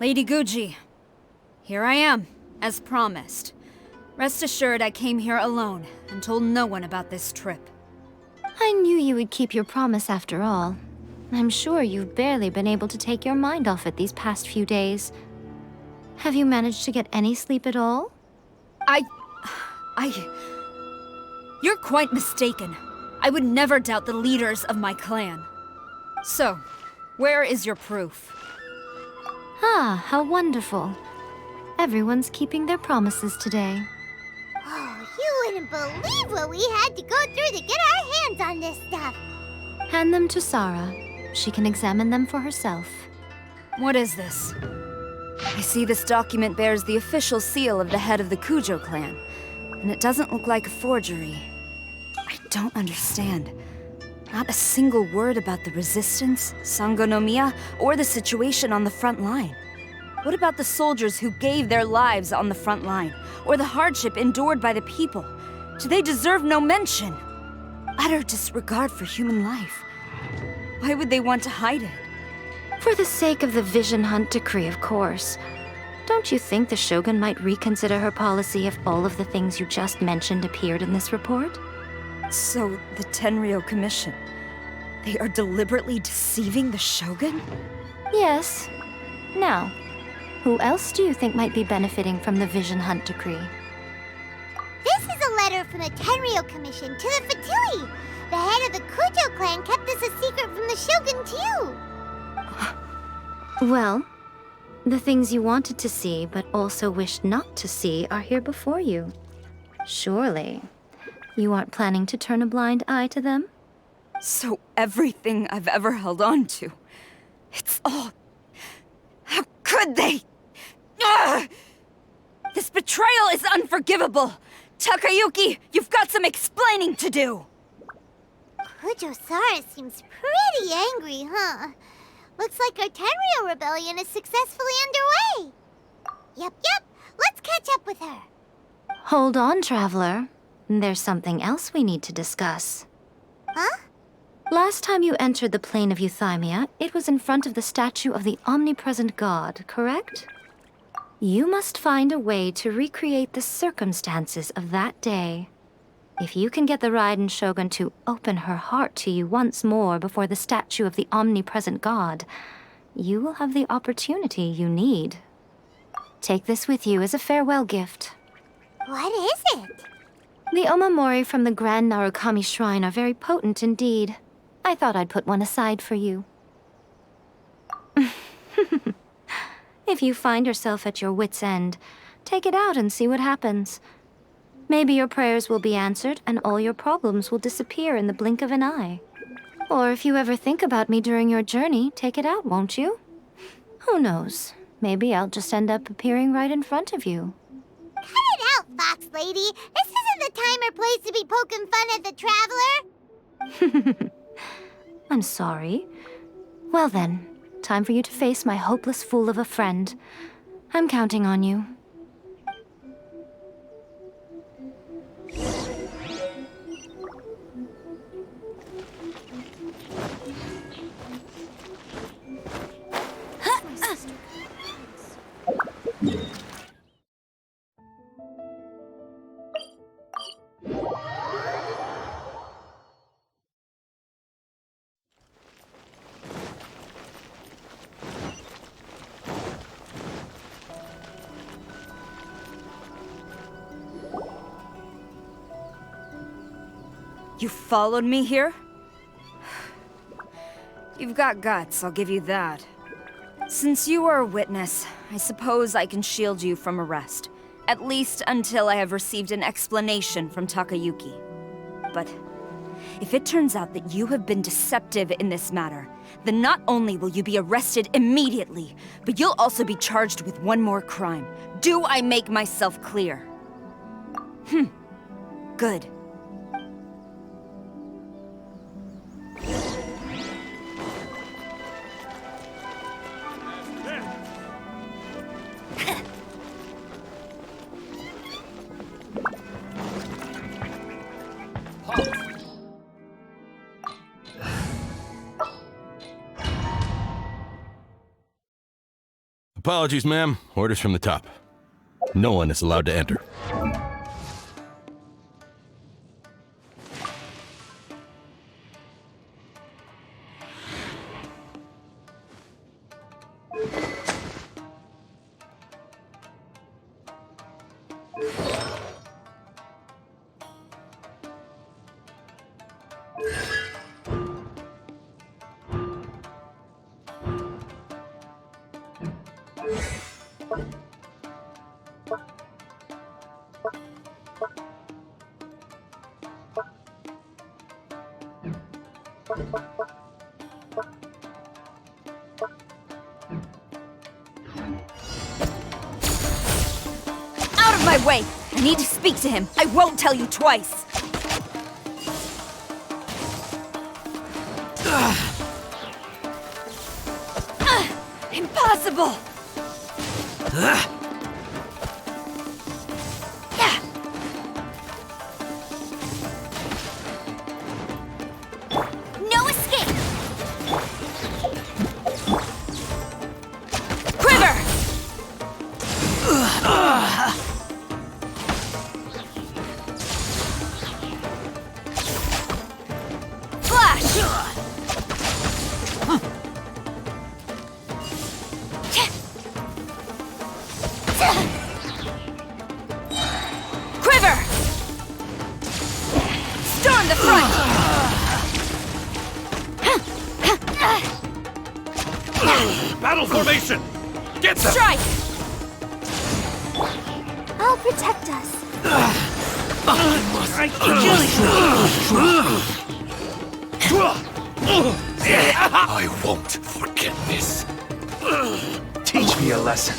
Lady Guji, here I am, as promised. Rest assured I came here alone and told no one about this trip. I knew you would keep your promise after all. I'm sure you've barely been able to take your mind off it these past few days. Have you managed to get any sleep at all? You're quite mistaken. I would never doubt the leaders of my clan. So, where is your proof? Ah, how wonderful. Everyone's keeping their promises today. Oh, you wouldn't believe what we had to go through to get our hands on this stuff. Hand them to Sarah. She can examine them for herself. What is this? I see this document bears the official seal of the head of the Kujo clan, and it doesn't look like a forgery. I don't understand. Not a single word about the resistance, Sangonomiya, or the situation on the front line. What about the soldiers who gave their lives on the front line, or the hardship endured by the people? Do they deserve no mention? Utter disregard for human life. Why would they want to hide it? For the sake of the Vision Hunt decree, of course. Don't you think the Shogun might reconsider her policy if all of the things you just mentioned appeared in this report? So, the Tenryou Commission, they are deliberately deceiving the Shogun? Yes. Now, who else do you think might be benefiting from the Vision Hunt decree? This is a letter from the Tenryou Commission to the Fatui. The head of the Kujo clan kept this a secret from the Shogun, too. Well, the things you wanted to see but also wished not to see are here before you. Surely, you aren't planning to turn a blind eye to them? So everything I've ever held on to, it's all... How could they? Ugh! This betrayal is unforgivable! Takayuki, you've got some explaining to do! Kujo-Sara seems pretty angry, huh? Looks like our Tenryou rebellion is successfully underway. Yep, let's catch up with her. Hold on, Traveler. There's something else we need to discuss. Huh? Last time you entered the plane of Euthymia, it was in front of the statue of the omnipresent god, correct? You must find a way to recreate the circumstances of that day. If you can get the Raiden Shogun to open her heart to you once more before the statue of the omnipresent god, you will have the opportunity you need. Take this with you as a farewell gift. What is it? The omamori from the Grand Narukami Shrine are very potent indeed. I thought I'd put one aside for you. If you find yourself at your wit's end, take it out and see what happens. Maybe your prayers will be answered and all your problems will disappear in the blink of an eye. Or if you ever think about me during your journey, take it out, won't you? Who knows? Maybe I'll just end up appearing right in front of you. Cut it out, Fox Lady. This isn't the time or place to be poking fun at the Traveler. I'm sorry. Well then, time for you to face my hopeless fool of a friend. I'm counting on you. You followed me here? You've got guts, I'll give you that. Since you are a witness, I suppose I can shield you from arrest. At least until I have received an explanation from Takayuki. But if it turns out that you have been deceptive in this matter, then not only will you be arrested immediately, but you'll also be charged with one more crime. Do I make myself clear? Good. Apologies, ma'am. Orders from the top. No one is allowed to enter. Out of my way! I need to speak to him. I won't tell you twice. Impossible! No escape! Quiver! Flash! Quiver! Storm the front! Battle formation! Get them! Strike! I'll protect us. I won't forget this. Teach me a lesson.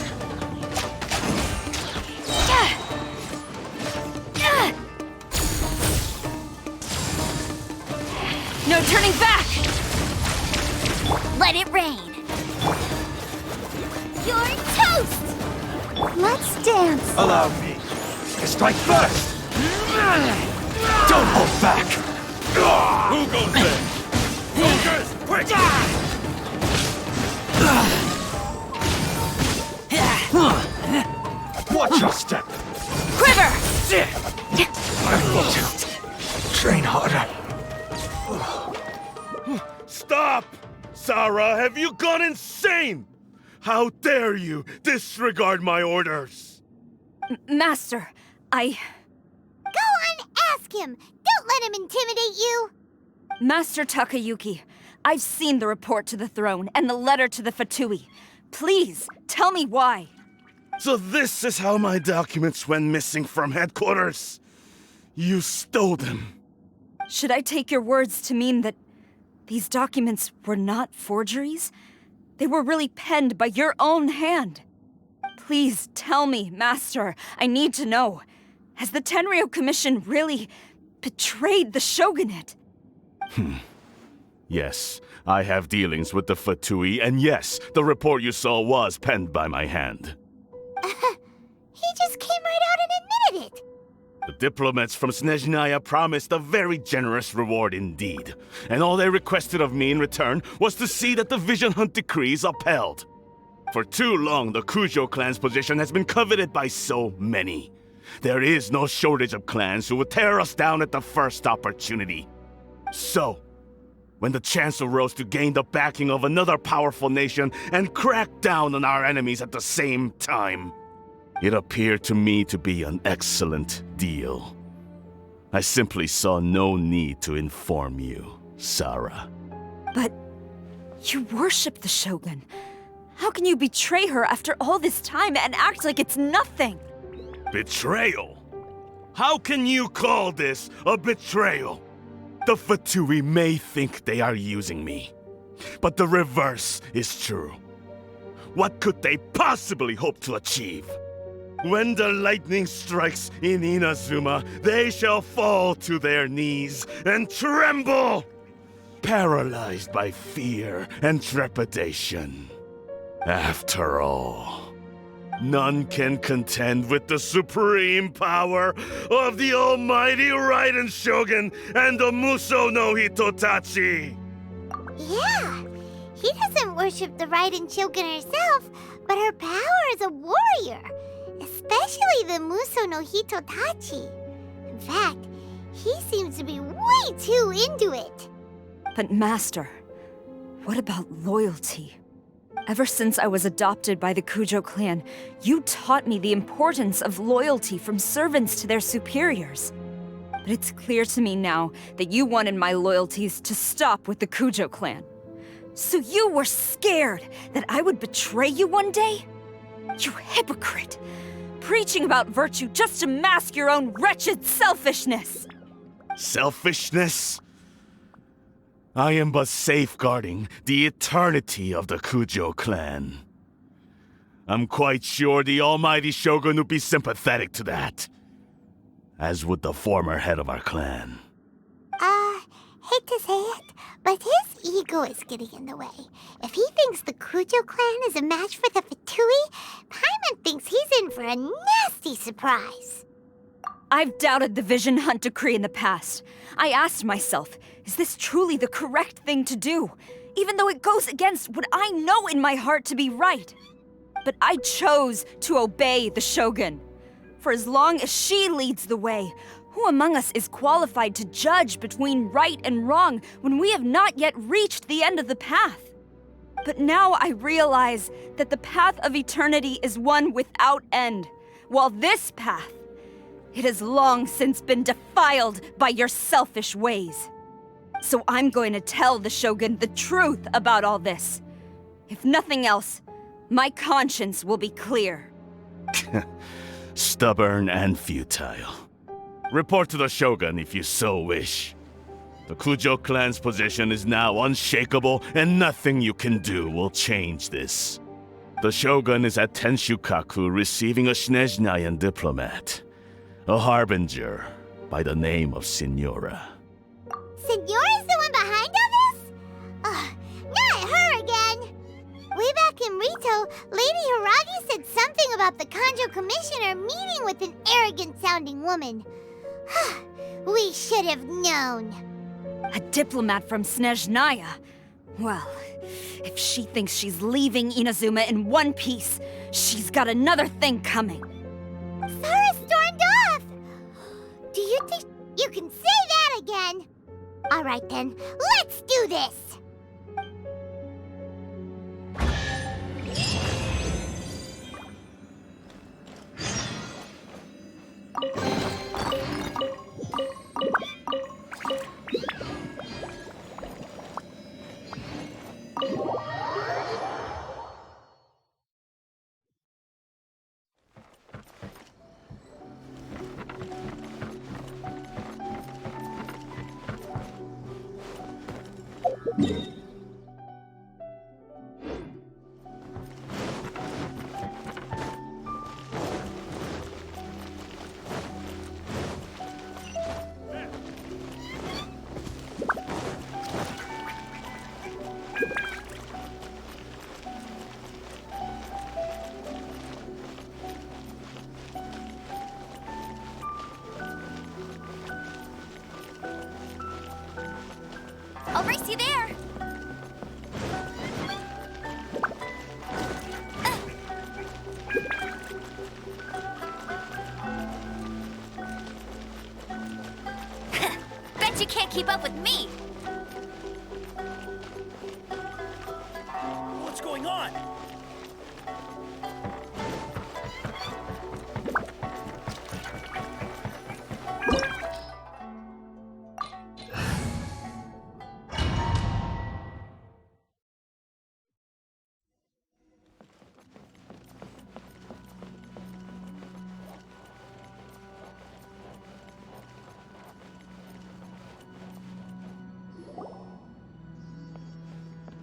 No turning back! Let it rain. You're toast! Let's dance. Allow me to strike first. Don't hold back. Who goes there? Ogres, quick! Watch your step. Quiver! Train harder. Stop! Sarah, have you gone insane? How dare you disregard my orders? Master, Go on, ask him. Don't let him intimidate you. Master Takayuki, I've seen the report to the throne and the letter to the Fatui. Please, tell me why. So this is how my documents went missing from headquarters? You stole them. Should I take your words to mean that these documents were not forgeries? They were really penned by your own hand. Please tell me, Master. I need to know. Has the Tenryou Commission really betrayed the shogunate? Yes, I have dealings with the Fatui, and yes, the report you saw was penned by my hand. He just came right out and admitted it. The diplomats from Snezhnaya promised a very generous reward indeed, and all they requested of me in return was to see that the Vision Hunt decree is upheld. For too long, the Kujo clan's position has been coveted by so many. There is no shortage of clans who would tear us down at the first opportunity. So, when the chance arose to gain the backing of another powerful nation and crack down on our enemies at the same time, it appeared to me to be an excellent deal. I simply saw no need to inform you, Sarah. But you worship the Shogun. How can you betray her after all this time and act like it's nothing? Betrayal? How can you call this a betrayal? The Fatui may think they are using me, but the reverse is true. What could they possibly hope to achieve? When the lightning strikes in Inazuma, they shall fall to their knees and tremble, paralyzed by fear and trepidation. After all, none can contend with the supreme power of the almighty Raiden Shogun and the Muso no Hitotachi. Yeah, he doesn't worship the Raiden Shogun herself, but her power as a warrior, especially the Muso no Hitotachi. In fact, he seems to be way too into it. But Master, what about loyalty? Ever since I was adopted by the Kujo clan, you taught me the importance of loyalty from servants to their superiors. But it's clear to me now that you wanted my loyalties to stop with the Kujo clan. So you were scared that I would betray you one day? You hypocrite! Preaching about virtue just to mask your own wretched selfishness! Selfishness? I am but safeguarding the eternity of the Kujo clan. I'm quite sure the almighty Shogun would be sympathetic to that. As would the former head of our clan. Hate to say it, but his ego is getting in the way. If he thinks the Kujo clan is a match for the Fatui, Paimon thinks he's in for a nasty surprise. I've doubted the Vision Hunt decree in the past. I asked myself, is this truly the correct thing to do? Even though it goes against what I know in my heart to be right. But I chose to obey the Shogun. For as long as she leads the way, who among us is qualified to judge between right and wrong when we have not yet reached the end of the path? But now I realize that the path of eternity is one without end, while this path, it has long since been defiled by your selfish ways. So I'm going to tell the Shogun the truth about all this. If nothing else, my conscience will be clear. Stubborn and futile. Report to the Shogun if you so wish. The Kujo clan's position is now unshakable, and nothing you can do will change this. The Shogun is at Tenshukaku receiving a Snezhnayan diplomat. A harbinger by the name of Signora. Signora's the one behind all this? Not her again! Way back in Rito, Lady Hiragi said something about the Kanjo Commissioner meeting with an arrogant-sounding woman. We should have known. A diplomat from Snezhnaya? Well, if she thinks she's leaving Inazuma in one piece, she's got another thing coming. Sora stormed off! Do you think you can say that again? Alright then, let's do this! I'll race you there! Bet you can't keep up with me! What's going on?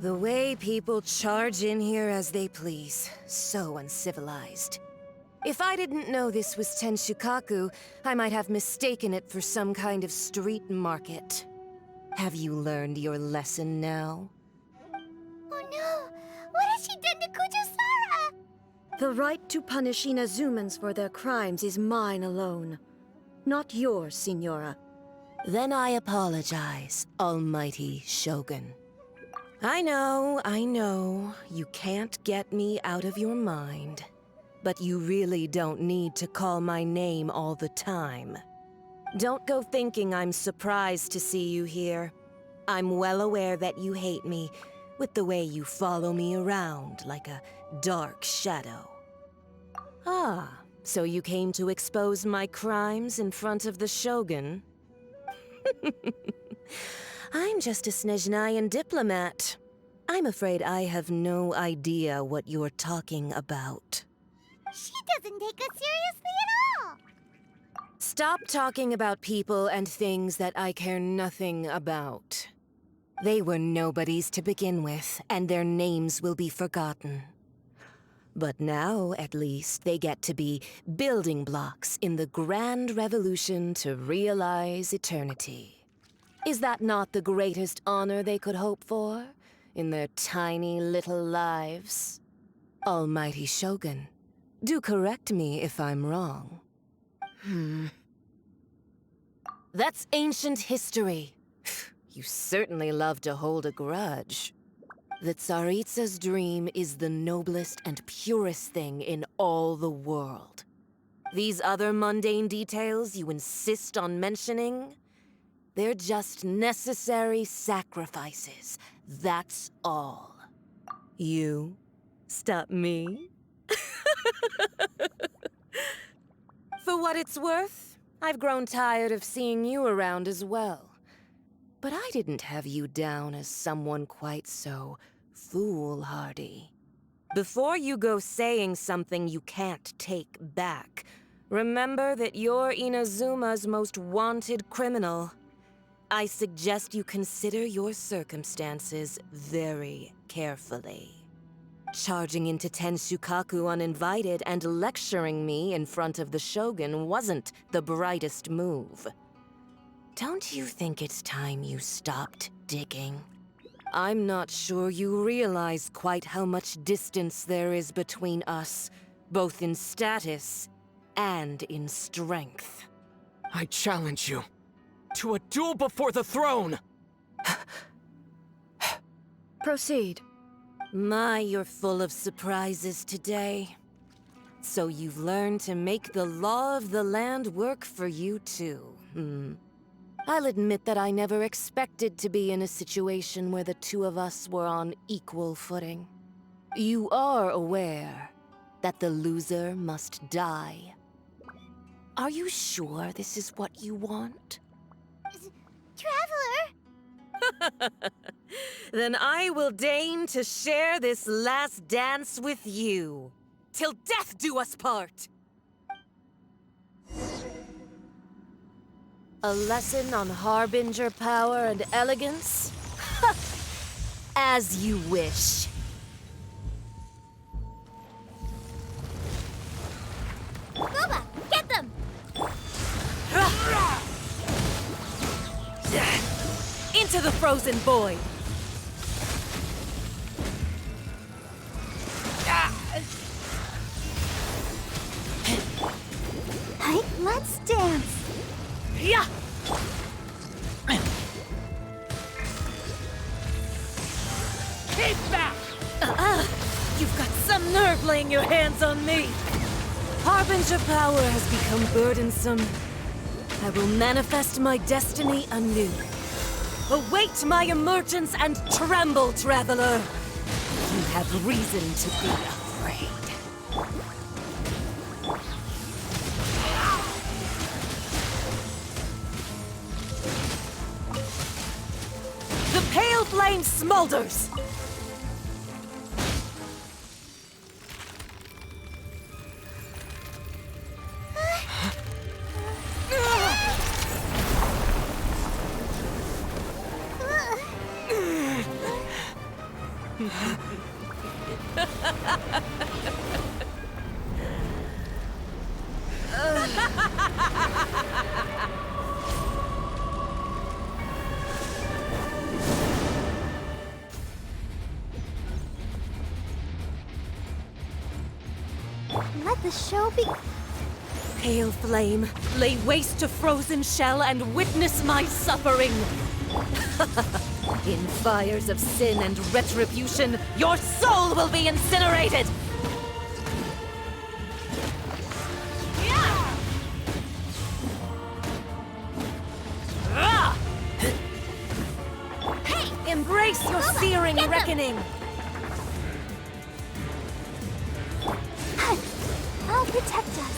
The way people charge in here as they please. So uncivilized. If I didn't know this was Tenshukaku, I might have mistaken it for some kind of street market. Have you learned your lesson now? Oh no! What has she done to Kujo-Sara? The right to punish Inazumans for their crimes is mine alone. Not yours, Signora. Then I apologize, Almighty Shogun. I know. You can't get me out of your mind. But you really don't need to call my name all the time. Don't go thinking I'm surprised to see you here. I'm well aware that you hate me, with the way you follow me around like a dark shadow. Ah, so you came to expose my crimes in front of the Shogun? I'm just a Snezhnayan diplomat. I'm afraid I have no idea what you're talking about. She doesn't take us seriously at all! Stop talking about people and things that I care nothing about. They were nobodies to begin with, and their names will be forgotten. But now, at least, they get to be building blocks in the grand revolution to realize eternity. Is that not the greatest honor they could hope for in their tiny little lives? Almighty Shogun, do correct me if I'm wrong. That's ancient history. You certainly love to hold a grudge. The Tsaritsa's dream is the noblest and purest thing in all the world. These other mundane details you insist on mentioning, they're just necessary sacrifices. That's all. You stop me? For what it's worth, I've grown tired of seeing you around as well. But I didn't have you down as someone quite so foolhardy. Before you go saying something you can't take back, remember that you're Inazuma's most wanted criminal. I suggest you consider your circumstances very carefully. Charging into Tenshukaku uninvited and lecturing me in front of the Shogun wasn't the brightest move. Don't you think it's time you stopped digging? I'm not sure you realize quite how much distance there is between us, both in status and in strength. I challenge you to a duel before the throne! Proceed. My, you're full of surprises today. So you've learned to make the law of the land work for you too, I'll admit that I never expected to be in a situation where the two of us were on equal footing. You are aware that the loser must die. Are you sure this is what you want? Traveler! Then I will deign to share this last dance with you. Till death do us part! A lesson on harbinger power and elegance? As you wish. Boba, get them! Into the frozen void! Right, let's dance! Yeah! Keep back! You've got some nerve laying your hands on me! Harbinger power has become burdensome. I will manifest my destiny anew. Await my emergence and tremble, traveler! You have reason to be afraid. The pale flame smolders! Let the show be... Pale flame, lay waste to frozen shell and witness my suffering! In fires of sin and retribution, your soul will be incinerated! Hey! Embrace your searing reckoning! I'll protect us.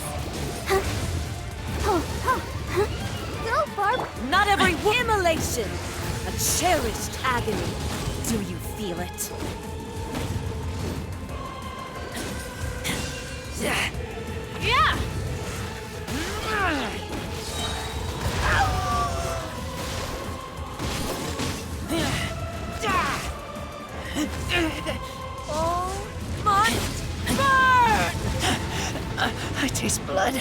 Go, Barb! Not every immolation! A cherished agony. Do you feel it? Yeah! All must burn! I taste blood.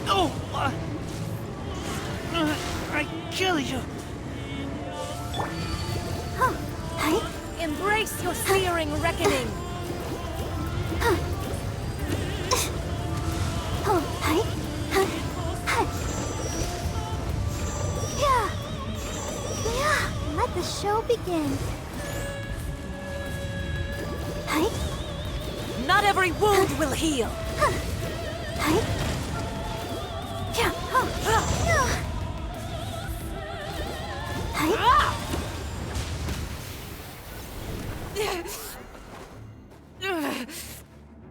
Oh! I kill you! Embrace your searing reckoning! Let the show begin. Not every wound will heal!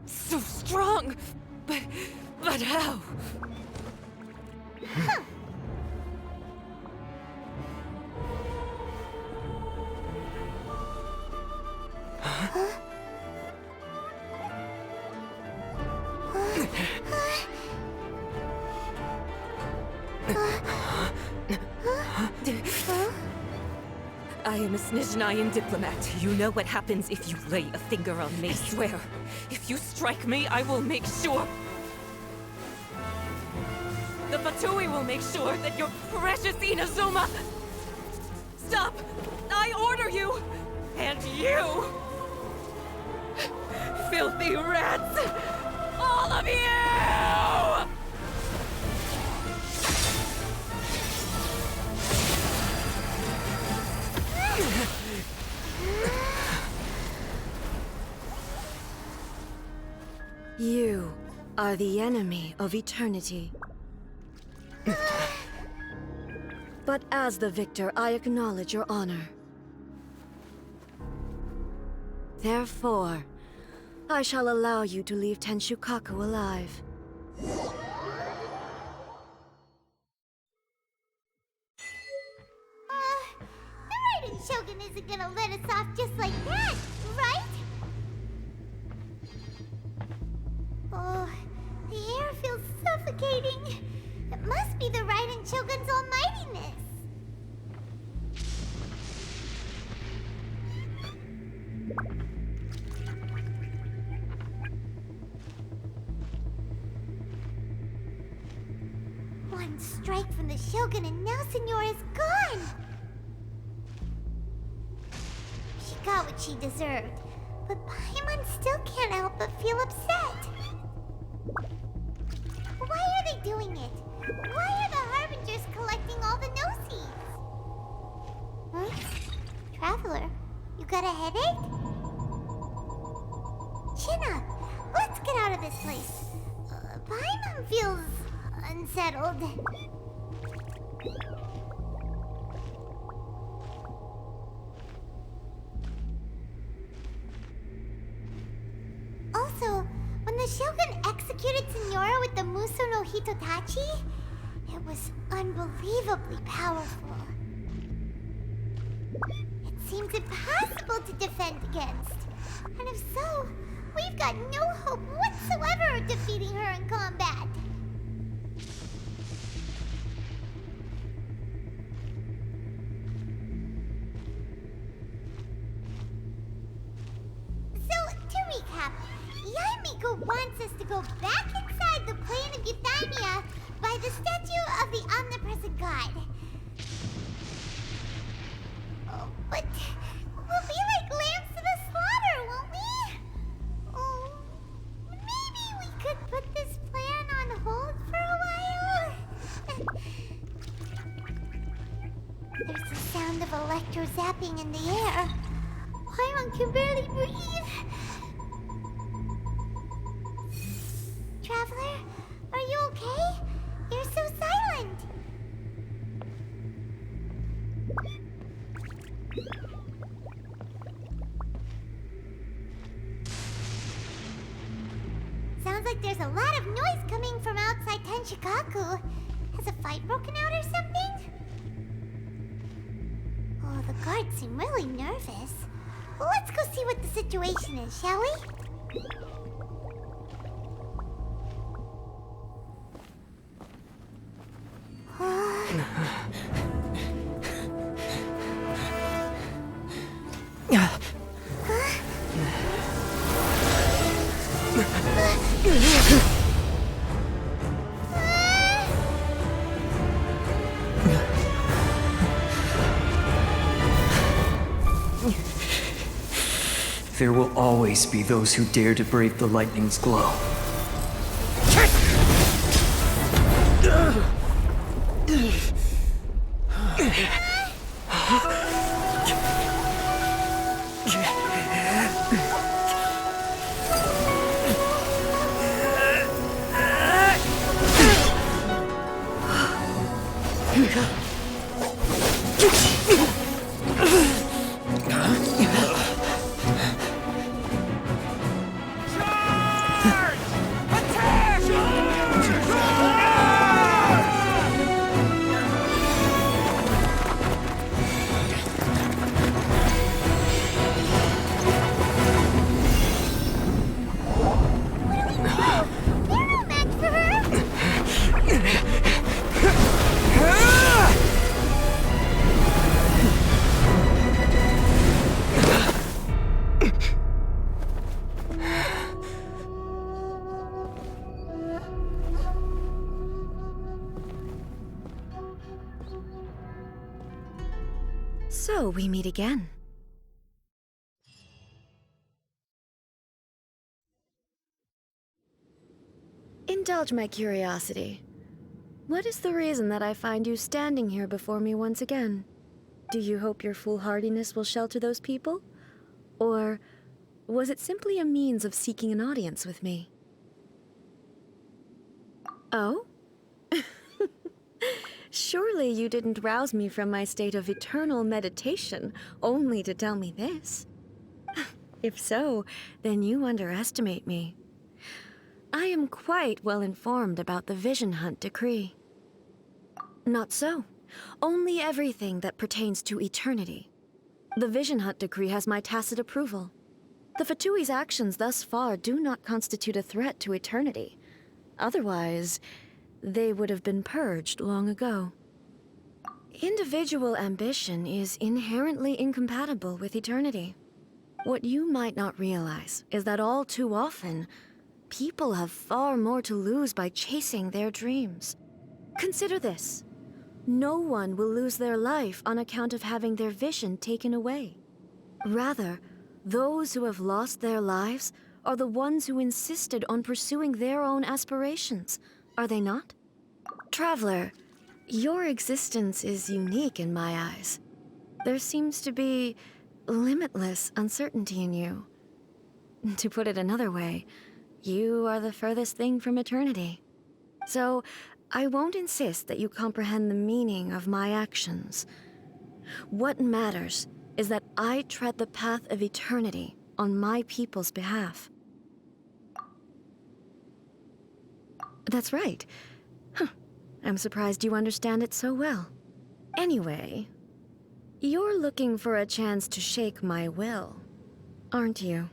So strong, but how? I am a Snezhnayan diplomat. You know what happens if you lay a finger on me. I swear, if you strike me, I will make sure... The Fatui will make sure that your precious Inazuma... Stop! I order you! And you! Filthy rats! All of you! You are the enemy of eternity. But as the victor, I acknowledge your honor. Therefore, I shall allow you to leave Tenshukaku alive. The Raiden Shogun isn't gonna let us off just like that, right? Oh, the air feels suffocating. It must be the Raiden Shogun's almightiness. One strike from the Shogun and now Senora is gone! She got what she deserved, but Paimon still can't help but feel upset. Why are they doing it? Why are the Harbingers collecting all the no-seeds? Huh? Traveler, you got a headache? Chin up! Let's get out of this place. Paimon feels... unsettled. Also, when the Shogun executed Senora with the Muso no Hitotachi, it was unbelievably powerful. It seems impossible to defend against. And if so, we've got no hope whatsoever of defeating her in combat. Yaimiko wants us to go back inside the plane of Euthymia by the statue of the omnipresent god. Oh, but we'll be like lambs to the slaughter, won't we? Oh, There's the sound of electro-zapping in the air. Paimon can barely breathe. Traveler, are you okay? You're so silent. Sounds like there's a lot of noise coming from outside Tenshikaku. Has a fight broken out or something? Oh, the guards seem really nervous. Well, let's go see what the situation is, shall we? There will always be those who dare to brave the lightning's glow. So, we meet again. Indulge my curiosity. What is the reason that I find you standing here before me once again? Do you hope your foolhardiness will shelter those people? Or was it simply a means of seeking an audience with me? Oh? Surely you didn't rouse me from my state of eternal meditation only to tell me this. If so, then you underestimate me. I am quite well informed about the Vision Hunt decree. Not so. Only everything that pertains to eternity. The Vision Hunt decree has my tacit approval. The Fatui's actions thus far do not constitute a threat to eternity. Otherwise, they would have been purged long ago. Individual ambition is inherently incompatible with eternity. What you might not realize is that all too often, people have far more to lose by chasing their dreams. Consider this. No one will lose their life on account of having their vision taken away. Rather, those who have lost their lives are the ones who insisted on pursuing their own aspirations, are they not? Traveler, your existence is unique in my eyes. There seems to be limitless uncertainty in you. To put it another way, you are the furthest thing from eternity. So, I won't insist that you comprehend the meaning of my actions. What matters is that I tread the path of eternity on my people's behalf. That's right. I'm surprised you understand it so well. Anyway, you're looking for a chance to shake my will, aren't you?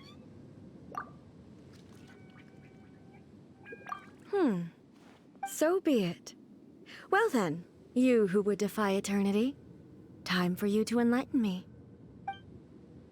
So be it. Well then, you who would defy eternity, time for you to enlighten me.